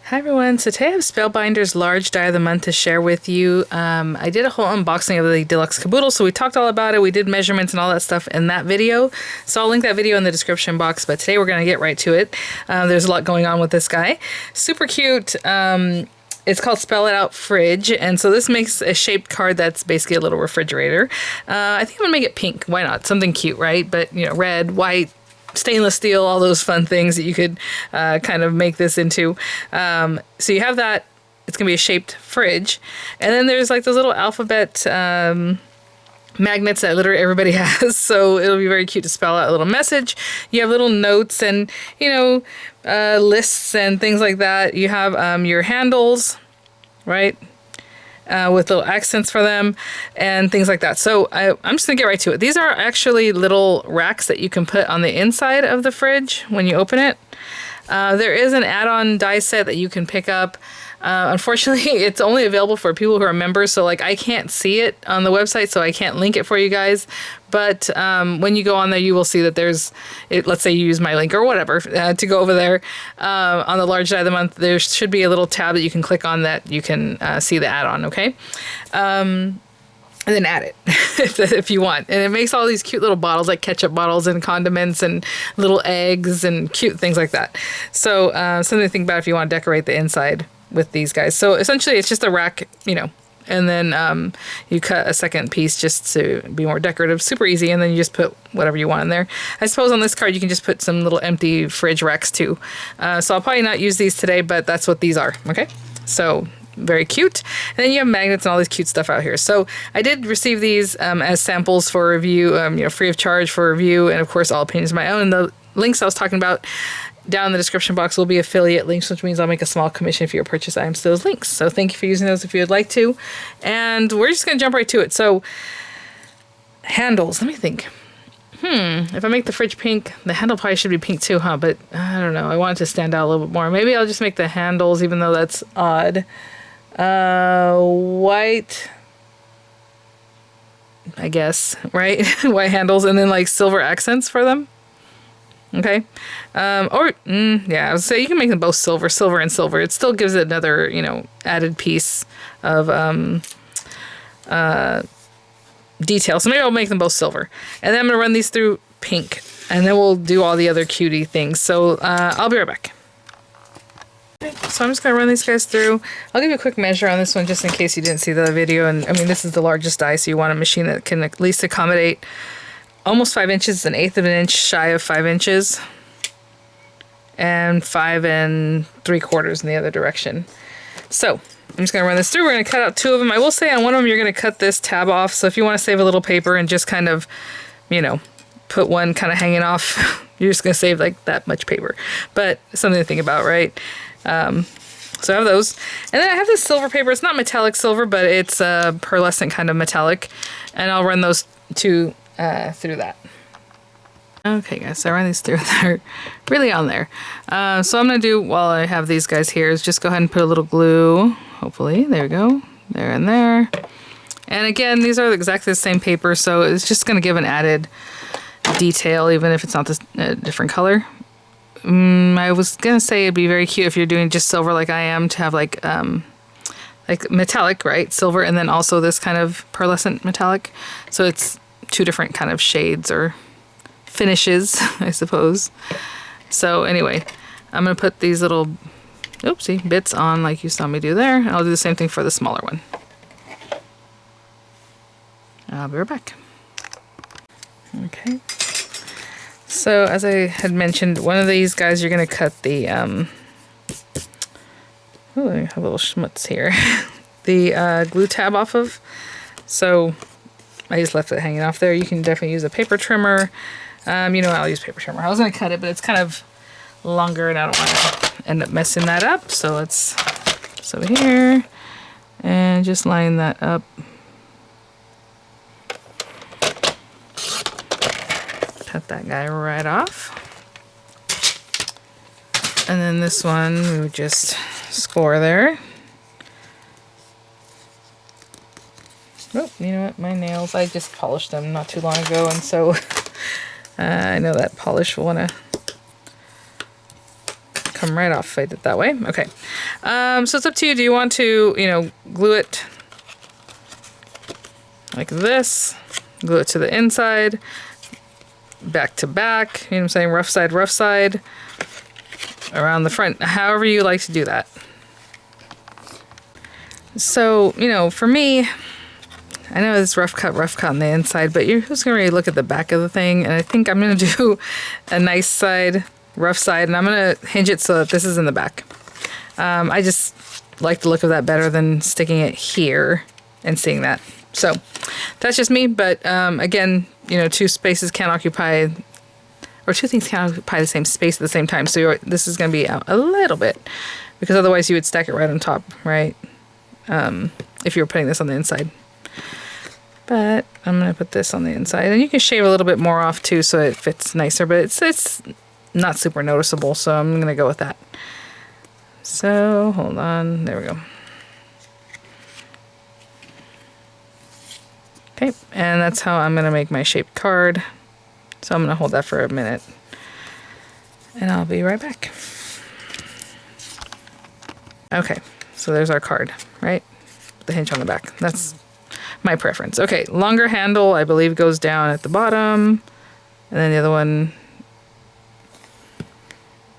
Hi everyone, so today I have Spellbinders Large Die of the Month to share with you. I did a whole unboxing of the Deluxe Caboodle, so we talked all about it. We did measurements and all that stuff in that video. So I'll link that video in the description box, but today we're going to get right to it. There's a lot going on with this guy. Super cute. It's called Spell It Out Fridge, and so this makes a shaped card that's basically a little refrigerator. I think I'm going to make it pink. Why not? Something cute, right? But, you know, red, white, stainless steel, all those fun things that you could kind of make this into. So you have that. It's going to be a shaped fridge. And then there's like those little alphabet magnets that literally everybody has. So it'll be very cute to spell out a little message. You have little notes and, you know, lists and things like that. You have your handles, right? With little accents for them and things like that. So I'm just gonna get right to it. These are actually little racks that you can put on the inside of the fridge when you open it. There is an add-on die set that you can pick up. Unfortunately, it's only available for people who are members, so like I can't see it on the website, so I can't link it for you guys. But when you go on there, you will see that there's, let's say you use my link or whatever to go over there on the Large Die of the Month. There should be a little tab that you can click on that you can see the add-on, okay? And then add it if you want. And it makes all these cute little bottles, like ketchup bottles and condiments and little eggs and cute things like that. So something to think about if you want to decorate the inside with these guys. So essentially it's just a rack, you know, and then you cut a second piece just to be more decorative. Super easy. And then you just put whatever you want in there. I suppose on this card you can just put some little empty fridge racks too. So I'll probably not use these today, but that's what these are. Okay. So very cute. And then you have magnets and all this cute stuff out here. So I did receive these as samples for review, you know, free of charge for review. And of course, all opinions of my own. And the links I was talking about down in the description box will be affiliate links, which means I'll make a small commission for your purchase items to those links. So thank you for using those if you would like to. And we're just going to jump right to it. So handles, let me think. If I make the fridge pink, the handle probably should be pink too, huh? But I don't know. I want it to stand out a little bit more. Maybe I'll just make the handles, even though that's odd. White, I guess, right? White handles and then like silver accents for them. Okay. Yeah, I would say you can make them both silver and silver. It still gives it another, you know, added piece of detail. So maybe I'll make them both silver. And then I'm going to run these through pink. And then we'll do all the other cutie things. So I'll be right back. So I'm just going to run these guys through. I'll give you a quick measure on this one just in case you didn't see the video. And I mean, this is the largest die, so you want a machine that can at least accommodate almost 5 inches, 1/8 of an inch shy of 5 inches, and 5 3/4 in the other direction. So I'm just going to run this through. We're going to cut out 2 of them. I will say on one of them, you're going to cut this tab off. So if you want to save a little paper and just kind of, you know, put one kind of hanging off, you're just going to save like that much paper. But something to think about, right? So I have those. And then I have this silver paper. It's not metallic silver, but it's a pearlescent kind of metallic. And I'll run those 2 through that. Okay guys, so I run these through. They're really on there. So I'm going to do, while I have these guys here, is just go ahead and put a little glue. Hopefully, there we go. There and there. And again, these are exactly the same paper, so it's just going to give an added detail, even if it's not this different color. I was going to say it'd be very cute if you're doing just silver like I am, to have like metallic, right? Silver, and then also this kind of pearlescent metallic. So it's 2 different kind of shades or finishes, I suppose. So anyway, I'm going to put these little, oopsie, bits on like you saw me do there. I'll do the same thing for the smaller one. I'll be right back. Okay. So as I had mentioned, one of these guys you're going to cut the, oh, I have a little schmutz here. The glue tab off of. So I just left it hanging off there. You can definitely use a paper trimmer. You know, I'll use paper trimmer. I was going to cut it, but it's kind of longer and I don't want to end up messing that up. So let's, over here, and just line that up. Cut that guy right off. And then this one, we would just score there. Oh, you know what? My nails, I just polished them not too long ago, and so I know that polish will want to come right off if I did it that way. Okay. So it's up to you. Do you want to, you know, glue it like this? Glue it to the inside, back to back, you know what I'm saying? Rough side, around the front, however you like to do that. So, you know, for me, I know it's rough cut on the inside, but you're just gonna really look at the back of the thing, and I think I'm gonna do a nice side, rough side, and I'm gonna hinge it so that this is in the back. I just like the look of that better than sticking it here and seeing that. So that's just me, but again, you know, two things can't occupy the same space at the same time, so this is gonna be out a little bit, because otherwise you would stack it right on top, right? If you were putting this on the inside. But I'm going to put this on the inside. And you can shave a little bit more off too so it fits nicer. But it's not super noticeable, so I'm going to go with that. So, hold on. There we go. Okay, and that's how I'm going to make my shaped card. So I'm going to hold that for a minute. And I'll be right back. Okay, so there's our card, right? The hinge on the back. That's my preference. Okay, longer handle, I believe, goes down at the bottom, and then the other one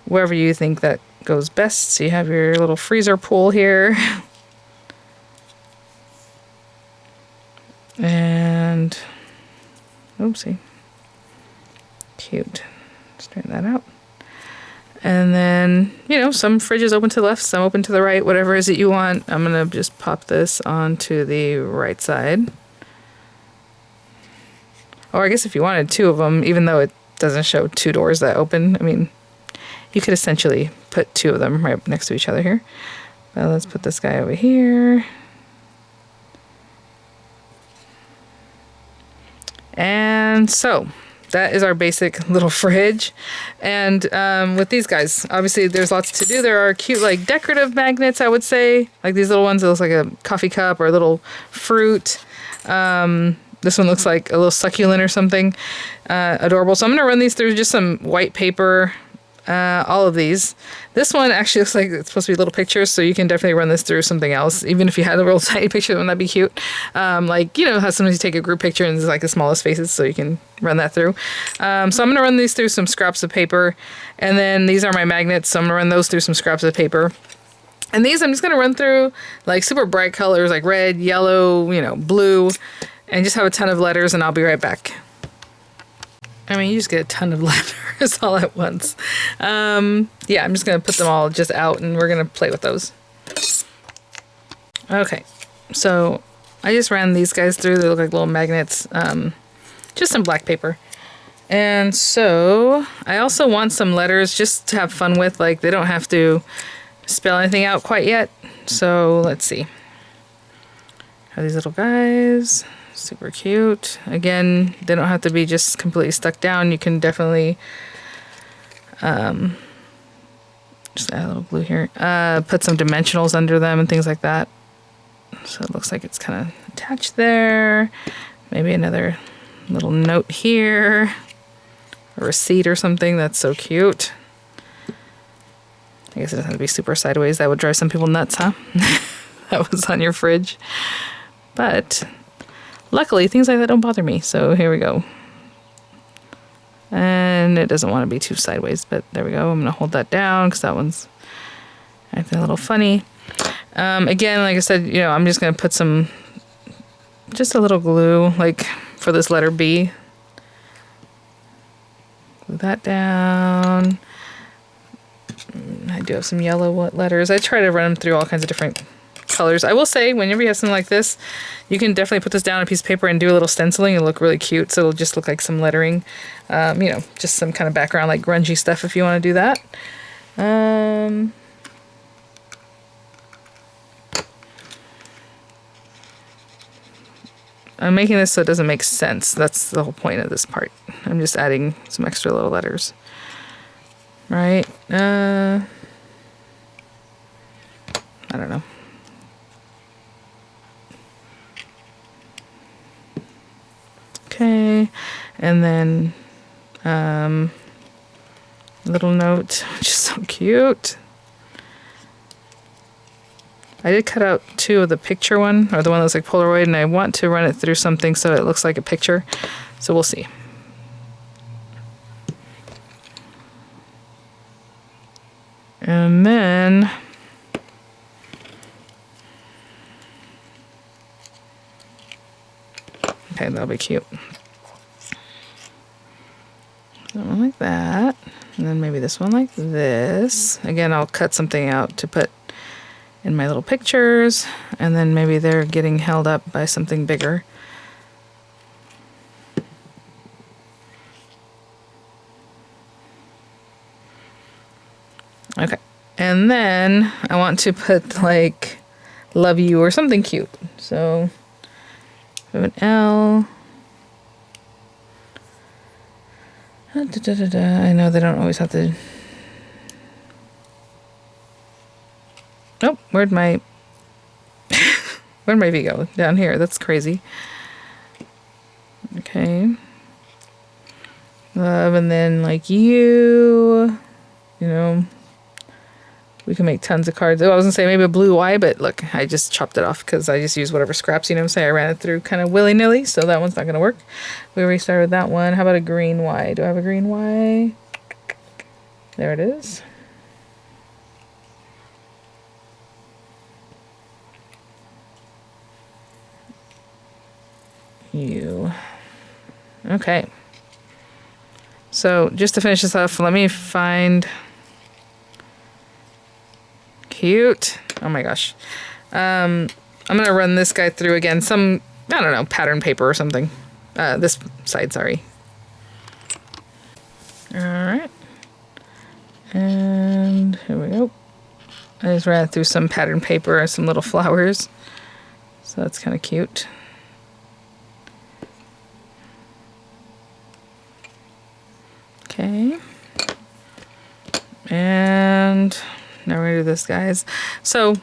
wherever you think that goes best. So you have your little freezer pool here. And oopsie. Cute. Straighten that out. And then, you know, some fridges open to the left, some open to the right, whatever it is that you want. I'm going to just pop this onto the right side. Or I guess if you wanted two of them, even though it doesn't show two doors that open, I mean, you could essentially put two of them right next to each other here. Well, let's put this guy over here. And so that is our basic little fridge. And with these guys, obviously there's lots to do. There are cute like decorative magnets, I would say. Like these little ones that looks like a coffee cup or a little fruit. This one looks like a little succulent or something. Adorable. So I'm going to run these through just some white paper. All of these. This one actually looks like it's supposed to be little pictures, so you can definitely run this through something else. Even if you had a real tiny picture, wouldn't that be cute? Like, you know how sometimes you take a group picture and it's like the smallest faces, so you can run that through. So I'm going to run these through some scraps of paper, and then these are my magnets, so I'm going to run those through some scraps of paper. And these I'm just going to run through like super bright colors like red, yellow, you know, blue, and just have a ton of letters, and I'll be right back. I mean, you just get a ton of letters all at once. Yeah, I'm just going to put them all just out, and we're going to play with those. Okay, so I just ran these guys through. They look like little magnets. Just some black paper. And so I also want some letters just to have fun with. Like, they don't have to spell anything out quite yet. So let's see. Have these little guys. Super cute. Again, they don't have to be just completely stuck down. You can definitely just add a little glue here. Put some dimensionals under them and things like that. So it looks like it's kind of attached there. Maybe another little note here. A receipt or something. That's so cute. I guess it doesn't have to be super sideways. That would drive some people nuts, huh? That was on your fridge. But luckily, things like that don't bother me. So here we go. And it doesn't want to be too sideways, but there we go. I'm going to hold that down because that one's acting a little funny. Again, like I said, you know, I'm just going to put just a little glue, like for this letter B. Glue that down. I do have some yellow letters. I try to run them through all kinds of different colors. I will say, whenever you have something like this, you can definitely put this down on a piece of paper and do a little stenciling. It'll look really cute. So it'll just look like some lettering, you know, just some kind of background, like grungy stuff if you want to do that. I'm making this so it doesn't make sense. That's the whole point of this part. I'm just adding some extra little letters. Right? I don't know. Okay, and then little note, which is so cute. I did cut out 2 of the picture one, or the one that looks like Polaroid, and I want to run it through something so it looks like a picture. So we'll see. And then okay, that'll be cute. That one like that. And then maybe this one like this. Again, I'll cut something out to put in my little pictures. And then maybe they're getting held up by something bigger. Okay. And then I want to put like love you or something cute. So we have an L. I know they don't always have to. Oh, where'd my V go? Down here. That's crazy. Okay. Love, and then like you know, we can make tons of cards. Oh, I was gonna say maybe a blue Y, but look, I just chopped it off because I just used whatever scraps, you know what I'm saying? I ran it through kind of willy-nilly, so that one's not gonna work. We already started with that one. How about a green Y? Do I have a green Y? There it is. You. Okay. So just to finish this off, let me find cute. Oh my gosh. I'm gonna run this guy through again. Some, I don't know, pattern paper or something. This side, sorry. All right. And here we go. I just ran through some pattern paper and some little flowers. So that's kind of cute. Okay. And now we're gonna do this, guys. So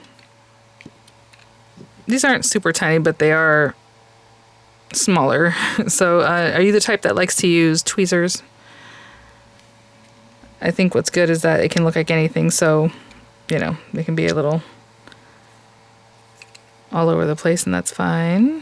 these aren't super tiny, but they are smaller. So are you the type that likes to use tweezers? I think what's good is that it can look like anything, so you know, they can be a little all over the place, and that's fine.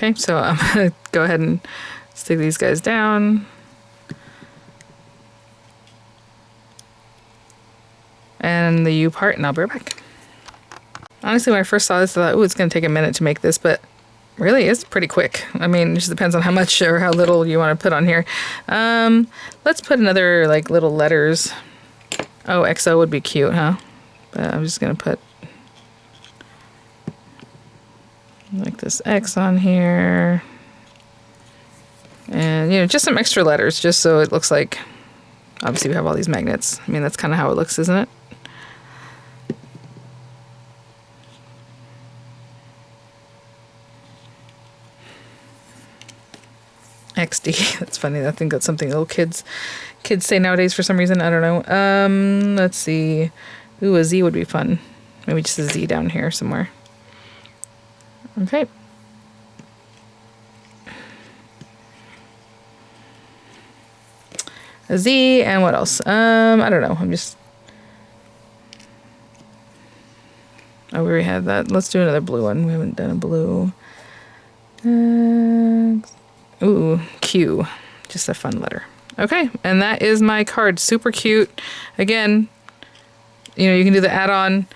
Okay, so I'm gonna go ahead and stick these guys down. And the U part, and I'll be right back. Honestly, when I first saw this, I thought, ooh, it's gonna take a minute to make this, but really it's pretty quick. I mean, it just depends on how much or how little you want to put on here. Let's put another like little letters. Oh, XO would be cute, huh? But I'm just gonna put like this X on here. And, you know, just some extra letters, just so it looks like, obviously we have all these magnets. I mean, that's kind of how it looks, isn't it? XD, that's funny. I think that's something little kids say nowadays for some reason. I don't know. Let's see. Ooh, a Z would be fun. Maybe just a Z down here somewhere. Okay. A Z, and what else? I don't know. I'm just... Oh, we already had that. Let's do another blue one. We haven't done a blue. Ooh, Q. Just a fun letter. Okay, and that is my card. Super cute. Again, you know, you can do the add-on.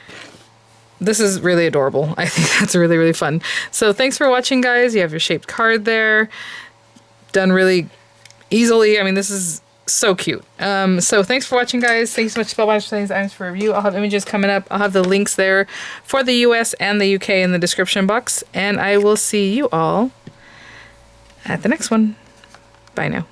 This is really adorable. I think that's really, really fun. So thanks for watching, guys. You have your shaped card there. Done really easily. I mean, this is so cute. So thanks for watching, guys. Thanks so much, Spellbinders, for these items for review. I'll have images coming up. I'll have the links there for the US and the UK in the description box. And I will see you all at the next one. Bye now.